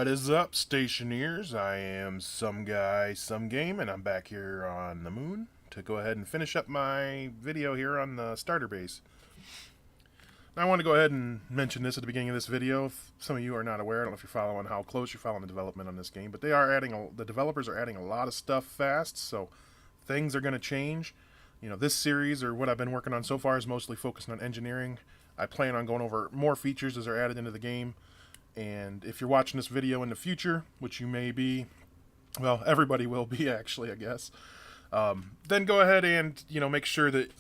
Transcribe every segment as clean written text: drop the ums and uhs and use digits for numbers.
What is up, stationeers? I am some guy, some game, and I'm back here on the moon to go ahead and finish up my video here on the starter base. Now, I want to go ahead and mention this at the beginning of this video. If some of you are not aware, I don't know if you're following how close you're following the development on this game, but the developers are adding a lot of stuff fast, so things are going to change. This series, or what I've been working on so far, is mostly focusing on engineering. I plan on going over more features as they're added into the game. And if you're watching this video in the future, which you may be, well, everybody will be actually, I guess, then go ahead and make sure that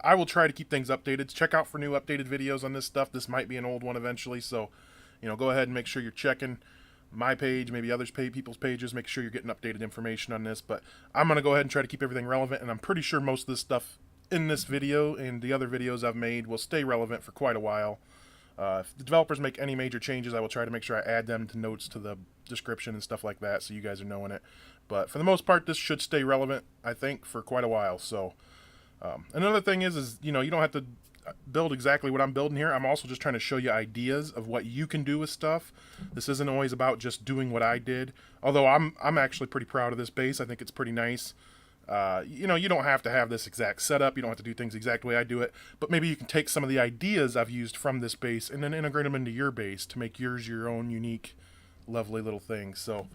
I will try to keep things updated. Check out for new updated videos on this stuff. This might be an old one eventually, so go ahead and make sure you're checking my page, maybe others people's pages. Make sure you're getting updated information on this. But I'm gonna go ahead and try to keep everything relevant, and I'm pretty sure most of this stuff in this video and the other videos I've made will stay relevant for quite a while. If the developers make any major changes, I will try to make sure I add them to notes to the description and stuff like that, so you guys are knowing it. But for the most part, this should stay relevant, I think, for quite a while. So another thing is you don't have to build exactly what I'm building here. I'm also just trying to show you ideas of what you can do with stuff. This isn't always about just doing what I did. Although I'm actually pretty proud of this base. I think it's pretty nice. You don't have to have this exact setup. You don't have to do things the exact way I do it. But maybe you can take some of the ideas I've used from this base and then integrate them into your base to make yours your own unique, lovely little thing. So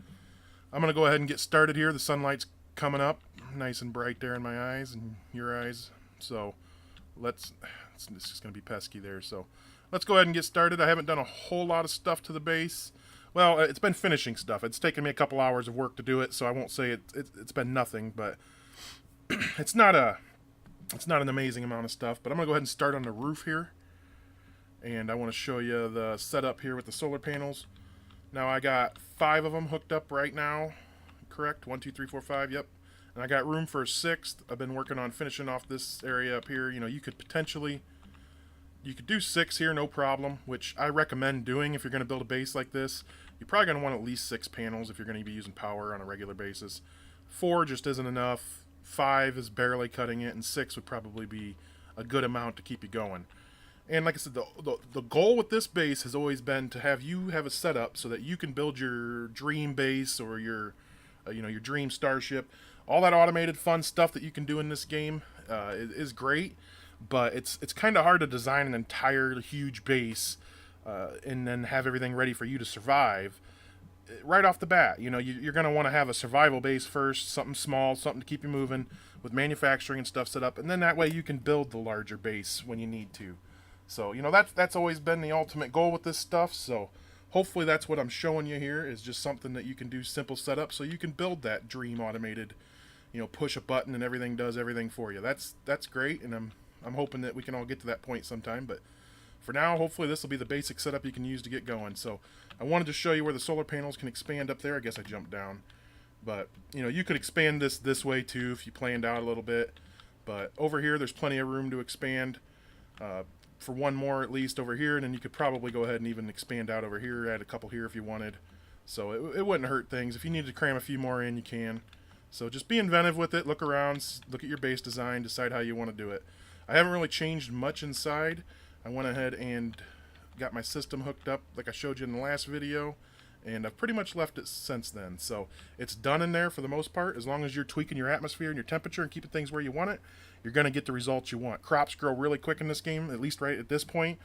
I'm going to go ahead and get started here. The sunlight's coming up nice and bright there in my eyes and your eyes. So it's just going to be pesky there. So let's go ahead and get started. I haven't done a whole lot of stuff to the base. Well, it's been finishing stuff. It's taken me a couple hours of work to do it, so I won't say it's been nothing, but it's not an amazing amount of stuff. But I'm gonna go ahead and start on the roof here, and I want to show you the setup here with the solar panels. Now I got 5 of them hooked up right now. Correct? 1, 2, 3, 4, 5. Yep. And I got room for a 6th. I've been working on finishing off this area up here. You could do 6 here, no problem, which I recommend doing if you're going to build a base like this. You're probably going to want at least 6 panels if you're going to be using power on a regular basis. 4 just isn't enough. 5 is barely cutting it, and 6 would probably be a good amount to keep you going. And like I said, the goal with this base has always been to have you have a setup so that you can build your dream base or your dream starship. All that automated fun stuff that you can do in this game is great. But it's kind of hard to design an entire huge base and then have everything ready for you to survive right off the bat. You're going to want to have a survival base first, something small, something to keep you moving with manufacturing and stuff set up, and then that way you can build the larger base when you need to. So that's always been the ultimate goal with this stuff. So hopefully that's what I'm showing you here is just something that you can do simple setup so you can build that dream automated. Push a button and everything does everything for you. That's great, and I'm hoping that we can all get to that point sometime, but for now, hopefully this will be the basic setup you can use to get going. So I wanted to show you where the solar panels can expand up there. I guess I jumped down. But, you could expand this way too if you planned out a little bit. But over here, there's plenty of room to expand for one more at least over here, and then you could probably go ahead and even expand out over here, add a couple here if you wanted. So it wouldn't hurt things. If you need to cram a few more in, you can. So just be inventive with it. Look around, look at your base design, decide how you want to do it. I haven't really changed much inside. I went ahead and got my system hooked up like I showed you in the last video, and I've pretty much left it since then. So it's done in there for the most part. As long as you're tweaking your atmosphere and your temperature and keeping things where you want it, you're going to get the results you want. Crops grow really quick in this game, at least right at this point.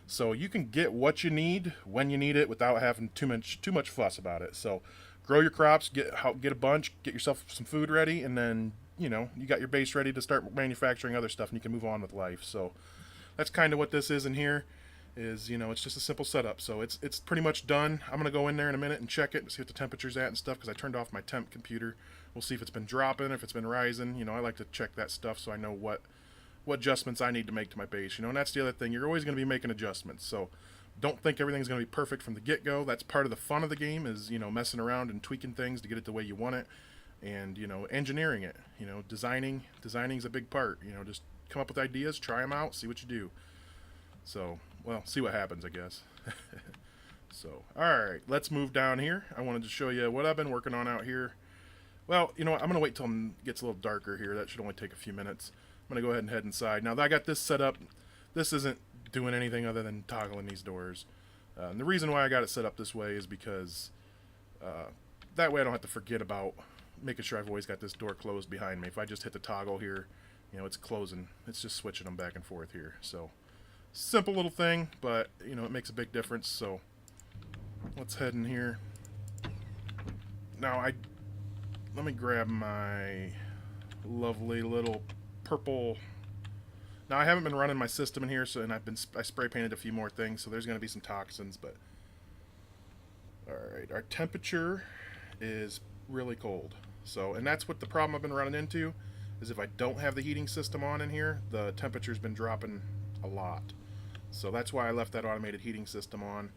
So you can get what you need when you need it without having too much fuss about it. So grow your crops, get a bunch, get yourself some food ready, and then you got your base ready to start manufacturing other stuff, and you can move on with life. So that's kind of what this is in here. It's just a simple setup. So it's pretty much done. I'm gonna go in there in a minute and check it and see what the temperature's at and stuff, because I turned off my temp computer. We'll see if it's been dropping, if it's been rising. I like to check that stuff so I know what adjustments I need to make to my base. And that's the other thing. You're always going to be making adjustments. So don't think everything's going to be perfect from the get-go. That's part of the fun of the game is, messing around and tweaking things to get it the way you want it. And, engineering it. Designing's a big part. Just come up with ideas, try them out, see what you do. So, well, see what happens, I guess. So, alright, let's move down here. I wanted to show you what I've been working on out here. Well, you know what, I'm going to wait till it gets a little darker here. That should only take a few minutes. I'm going to go ahead and head inside. Now that I got this set up, this isn't doing anything other than toggling these doors. And the reason why I got it set up this way is because That way I don't have to forget about making sure I've always got this door closed behind me. If I just hit the toggle here, you know, it's closing. It's just switching them back and forth here. So simple little thing, but you know, it makes a big difference. So let's head in here. Now let me grab my lovely little purple. Now I haven't been running my system in here, so and I spray painted a few more things, so there's going to be some toxins, but all right, our temperature is really cold. So, and that's what the problem I've been running into is if I don't have the heating system on in here, the temperature's been dropping a lot. So that's why I left that automated heating system on.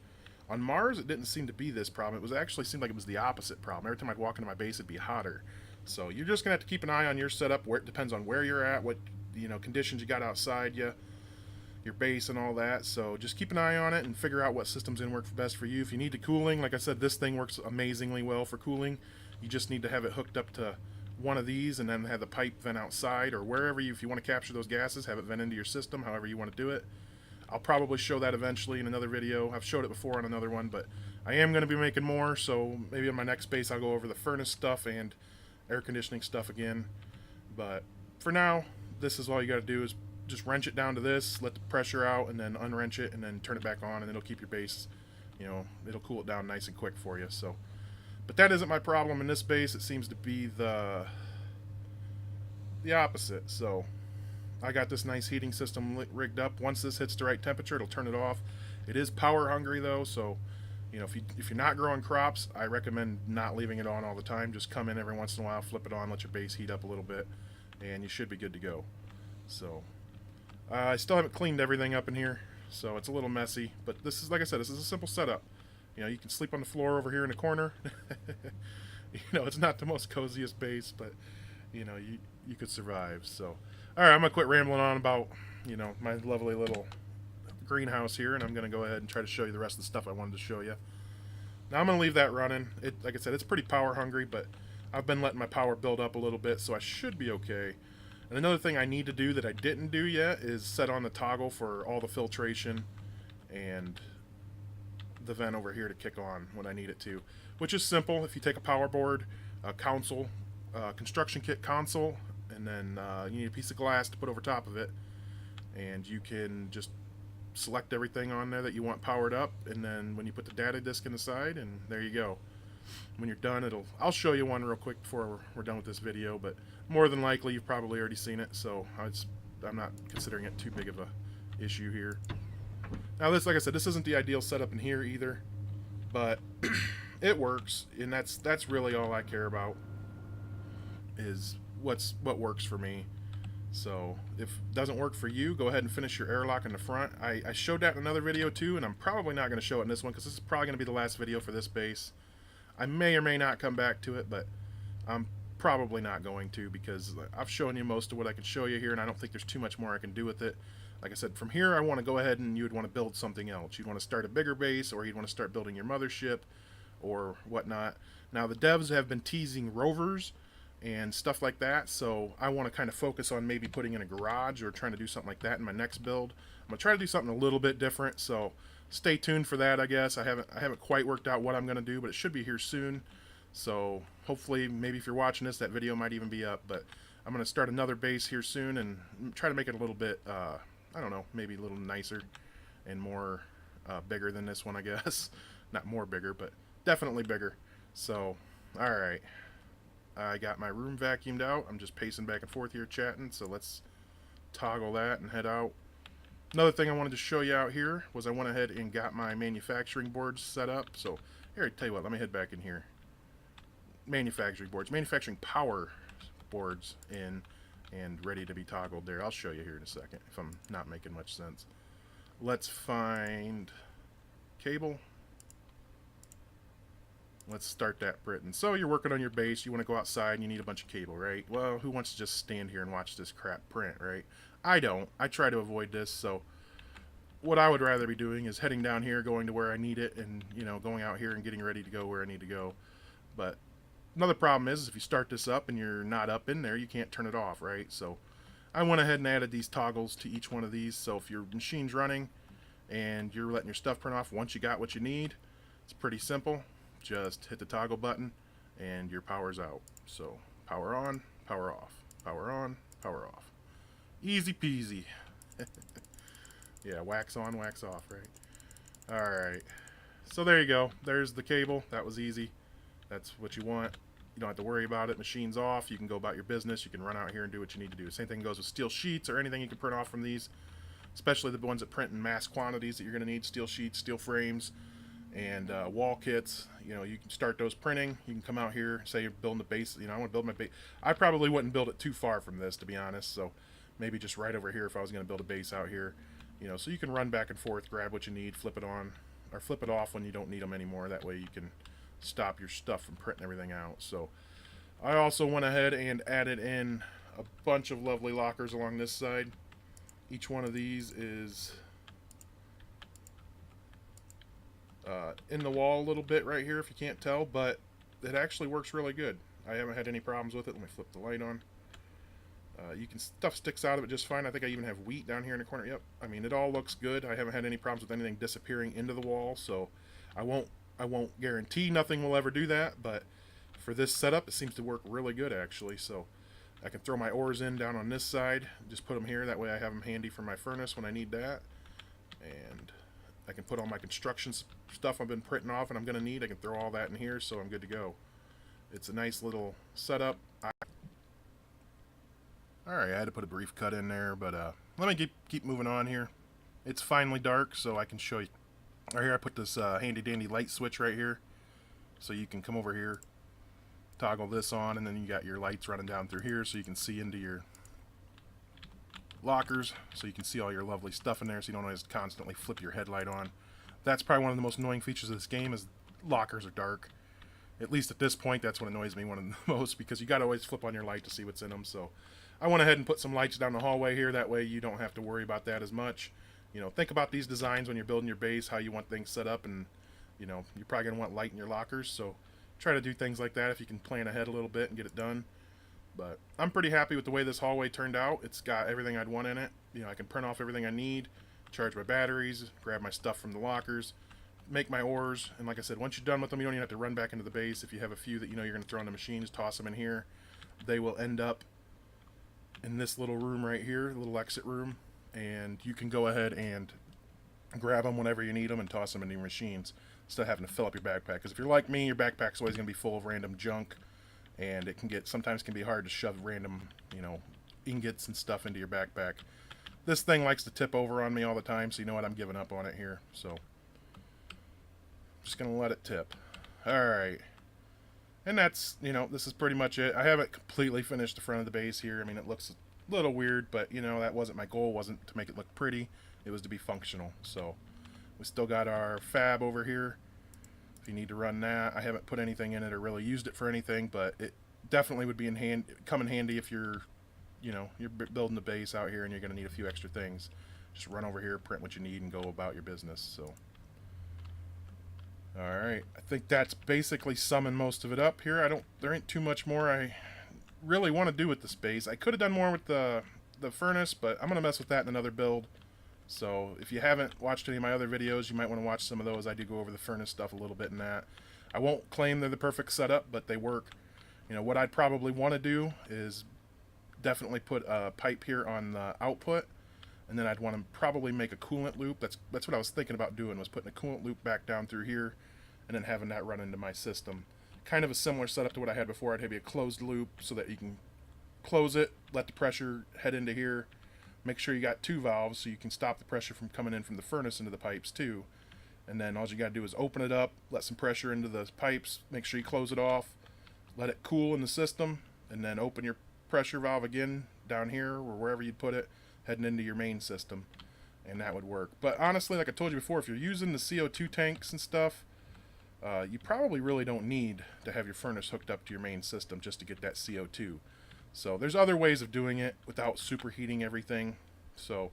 On Mars, it didn't seem to be this problem. It was actually seemed like it was the opposite problem. Every time I'd walk into my base, it'd be hotter. So you're just gonna have to keep an eye on your setup. Where it depends on where you're at, what conditions you got outside you, your base and all that. So just keep an eye on it and figure out what system's gonna work best for you. If you need the cooling, like I said, this thing works amazingly well for cooling. You just need to have it hooked up to one of these and then have the pipe vent outside or wherever if you want to capture those gases, have it vent into your system, however you want to do it. I'll probably show that eventually in another video. I've showed it before on another one, but I am going to be making more, so maybe on my next base I'll go over the furnace stuff and air conditioning stuff again. But for now, this is all you got to do is just wrench it down to this, let the pressure out, and then unwrench it, and then turn it back on, and it'll keep your base, it'll cool it down nice and quick for you. So, but that isn't my problem in this base. It seems to be the opposite. So I got this nice heating system rigged up. Once this hits the right temperature, it'll turn it off. It is power hungry though, so if you're not growing crops, I recommend not leaving it on all the time. Just come in every once in a while, flip it on, let your base heat up a little bit, and you should be good to go. So I still haven't cleaned everything up in here, so it's a little messy, but this is, like I said, this is a simple setup. You can sleep on the floor over here in the corner. It's not the most coziest base, but you could survive. So all right, I'm gonna quit rambling on about my lovely little greenhouse here, and I'm gonna go ahead and try to show you the rest of the stuff I wanted to show you. Now I'm gonna leave that running. Like I said, it's pretty power hungry, but I've been letting my power build up a little bit, so I should be okay. And another thing I need to do that I didn't do yet is set on the toggle for all the filtration and the vent over here to kick on when I need it to, which is simple. If you take a power board, a console, construction kit console, and then you need a piece of glass to put over top of it, and you can just select everything on there that you want powered up, and then when you put the data disk in the side, and there you go. When you're done, I'll show you one real quick before we're done with this video, but more than likely you've probably already seen it, so I'm not considering it too big of a issue here. Now this, like I said, this isn't the ideal setup in here either, but it works, and that's really all I care about, is what works for me. So if it doesn't work for you, go ahead and finish your airlock in the front. I showed that in another video too, and I'm probably not going to show it in this one because this is probably going to be the last video for this base. I may or may not come back to it, but I'm probably not going to, because I've shown you most of what I can show you here, and I don't think there's too much more I can do with it. Like I said, from here I want to go ahead and you would want to build something else. You'd want to start a bigger base, or you'd want to start building your mothership or whatnot. Now the devs have been teasing rovers and stuff like that, so I want to kind of focus on maybe putting in a garage or trying to do something like that in my next build. I'm going to try to do something a little bit different, so stay tuned for that, I guess. I haven't quite worked out what I'm going to do, but it should be here soon. So hopefully, maybe if you're watching this, that video might even be up. But I'm going to start another base here soon and try to make it a little bit, I don't know, maybe a little nicer and more bigger than this one, I guess. Not more bigger, but definitely bigger. So, all right. I got my room vacuumed out. I'm just pacing back and forth here chatting, so let's toggle that and head out. Another thing I wanted to show you out here was I went ahead and got my manufacturing boards set up. So here, I tell you what, let me head back in here. Manufacturing boards, manufacturing power boards in and ready to be toggled there. I'll show you here in a second if I'm not making much sense. Let's find cable. Let's start that, Britain. So you're working on your base, you want to go outside and you need a bunch of cable, right? Well, who wants to just stand here and watch this crap print, right? I don't. I try to avoid this, so what I would rather be doing is heading down here, going to where I need it, and going out here and getting ready to go where I need to go. But another problem is if you start this up and you're not up in there, you can't turn it off, right? So I went ahead and added these toggles to each one of these, so if your machine's running and you're letting your stuff print off once you got what you need, it's pretty simple. just hit the toggle button and your power's out. So power on, power off, power on, power off. Easy peasy. Yeah, wax on, wax off, right? Alright. So there you go. There's the cable. That was easy. That's what you want. You don't have to worry about it. Machine's off. You can go about your business. You can run out here and do what you need to do. Same thing goes with steel sheets or anything you can print off from these, especially the ones that print in mass quantities that you're going to need. Steel sheets, steel frames, and wall kits. You know, you can start those printing. You can come out here, say you're building a base. You know, I want to build my base. I probably wouldn't build it too far from this, to be honest. So maybe just right over here if I was going to build a base out here. You know, so you can run back and forth, grab what you need, flip it on, or flip it off when you don't need them anymore. That way you can stop your stuff from printing everything out. So I also went ahead and added in a bunch of lovely lockers along this side. Each one of these is in the wall a little bit right here if you can't tell, but it actually works really good. I haven't had any problems with it. Let me flip the light on. Stuff sticks out of it just fine. I think I even have wheat down here in the corner. Yep. I mean, it all looks good. I haven't had any problems with anything disappearing into the wall, so I won't guarantee nothing will ever do that, but for this setup, it seems to work really good actually. So I can throw my ores in down on this side, just put them here. That way I have them handy for my furnace when I need that. And I can put all my construction stuff I've been printing off and I'm going to need. I can throw all that in here, so I'm good to go. It's a nice little setup. Alright, I had to put a brief cut in there, but let me keep moving on here. It's finally dark, so I can show you. Right here I put this handy dandy light switch right here, so you can come over here, toggle this on, and then you got your lights running down through here so you can see into your lockers, so you can see all your lovely stuff in there, so you don't always constantly flip your headlight on. That's probably one of the most annoying features of this game, is lockers are dark. At least at this point, that's what annoys me one of the most, because you got to always flip on your light to see what's in them. So I went ahead and put some lights down the hallway here. That way you don't have to worry about that as much. You know, think about these designs when you're building your base, how you want things set up, and you know, you're probably going to want light in your lockers. So try to do things like that if you can plan ahead a little bit and get it done. But I'm pretty happy with the way this hallway turned out. It's got everything I'd want in it. You know, I can print off everything I need, charge my batteries, grab my stuff from the lockers, make my ores, and like I said, once you're done with them, you don't even have to run back into the base. If you have a few that you know you're going to throw in the machines, toss them in here. They will end up in this little room right here, little exit room, and you can go ahead and grab them whenever you need them and toss them in your machines instead of having to fill up your backpack. Because if you're like me, your backpack's always going to be full of random junk, and it can sometimes be hard to shove random, you know, ingots and stuff into your backpack. This thing likes to tip over on me all the time, so you know what, I'm giving up on it here. So just gonna let it tip. Alright. And that's, you know, this is pretty much it. I haven't completely finished the front of the base here. I mean, it looks a little weird, but, you know, that wasn't my goal. Wasn't to make it look pretty. It was to be functional. So we still got our fab over here. If you need to run that. I haven't put anything in it or really used it for anything, but it definitely would be come in handy if you're, you know, you're building the base out here and you're going to need a few extra things. Just run over here, print what you need, and go about your business. So alright, I think that's basically summing most of it up here. There ain't too much more I really want to do with the space. I could have done more with the furnace, but I'm going to mess with that in another build. So if you haven't watched any of my other videos, you might want to watch some of those. I do go over the furnace stuff a little bit in that. I won't claim they're the perfect setup, but they work. You know, what I'd probably want to do is definitely put a pipe here on the output, and then I'd want to probably make a coolant loop. That's what I was thinking about doing, was putting a coolant loop back down through here and then having that run into my system. Kind of a similar setup to what I had before. I'd have a closed loop so that you can close it, let the pressure head into here. Make sure you got 2 valves so you can stop the pressure from coming in from the furnace into the pipes too. And then all you got to do is open it up, let some pressure into the pipes, make sure you close it off, let it cool in the system, and then open your pressure valve again down here or wherever you'd put it, heading into your main system, and that would work. But honestly, like I told you before, if you're using the CO2 tanks and stuff, you probably really don't need to have your furnace hooked up to your main system just to get that CO2. So there's other ways of doing it without superheating everything. So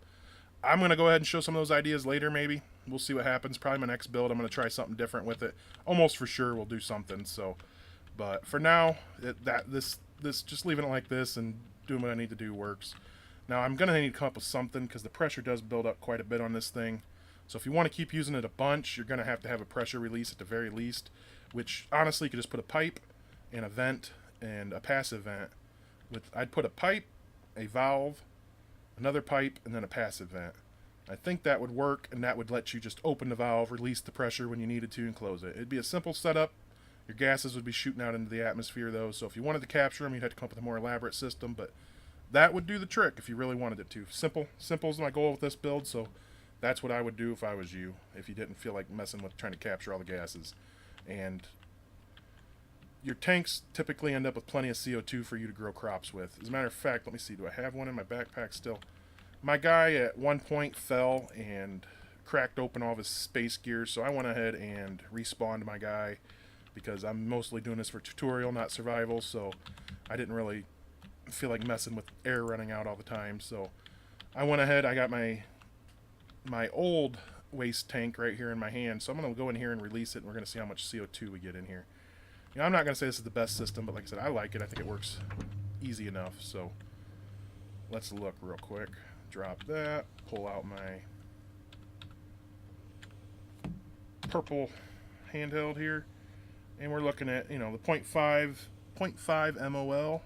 I'm going to go ahead and show some of those ideas later maybe. We'll see what happens. Probably my next build I'm going to try something different with it. Almost for sure we'll do something. So, but for now, this just leaving it like this and doing what I need to do works. Now I'm going to need to come up with something because the pressure does build up quite a bit on this thing. So if you want to keep using it a bunch, you're going to have a pressure release at the very least. which honestly you could just put a pipe and a vent and a passive vent. I'd put a pipe, a valve, another pipe, and then a passive vent. I think that would work, and that would let you just open the valve, release the pressure when you needed to, and close it. It'd be a simple setup. Your gases would be shooting out into the atmosphere, though, so if you wanted to capture them, you'd have to come up with a more elaborate system, but that would do the trick if you really wanted it to. Simple is my goal with this build, so that's what I would do if I was you, if you didn't feel like messing with trying to capture all the gases. And your tanks typically end up with plenty of CO2 for you to grow crops with. As a matter of fact, let me see, do I have one in my backpack still? My guy at one point fell and cracked open all of his space gears, so I went ahead and respawned my guy because I'm mostly doing this for tutorial, not survival, so I didn't really feel like messing with air running out all the time. So I went ahead, I got my old waste tank right here in my hand, so I'm going to go in here and release it, and we're going to see how much CO2 we get in here. You know, I'm not going to say this is the best system, but like I said, I like it. I think it works easy enough, so let's look real quick. Drop that, pull out my purple handheld here, and we're looking at, you know, the 0.5 MOL.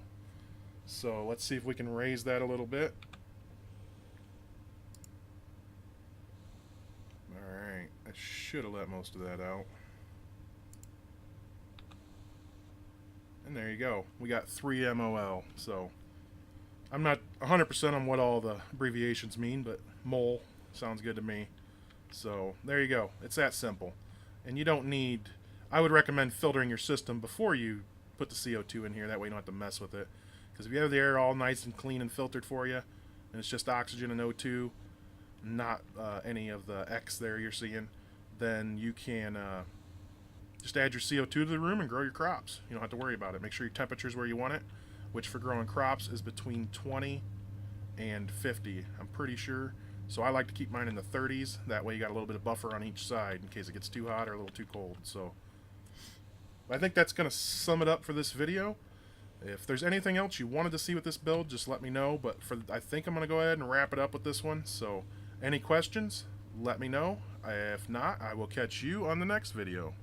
So let's see if we can raise that a little bit. Alright, I should have let most of that out. And there you go. We got 3 MOL. So I'm not 100% on what all the abbreviations mean, but mole sounds good to me. So there you go. It's that simple. And you don't need... I would recommend filtering your system before you put the CO2 in here. That way you don't have to mess with it. Because if you have the air all nice and clean and filtered for you, and it's just oxygen and O2, not any of the X there you're seeing, then you can just add your CO2 to the room and grow your crops. You don't have to worry about it. Make sure your temperature's where you want it, which for growing crops is between 20 and 50, I'm pretty sure. So I like to keep mine in the 30s. That way you got a little bit of buffer on each side in case it gets too hot or a little too cold. So I think that's going to sum it up for this video. If there's anything else you wanted to see with this build, just let me know. But I think I'm going to go ahead and wrap it up with this one. So any questions, let me know. If not, I will catch you on the next video.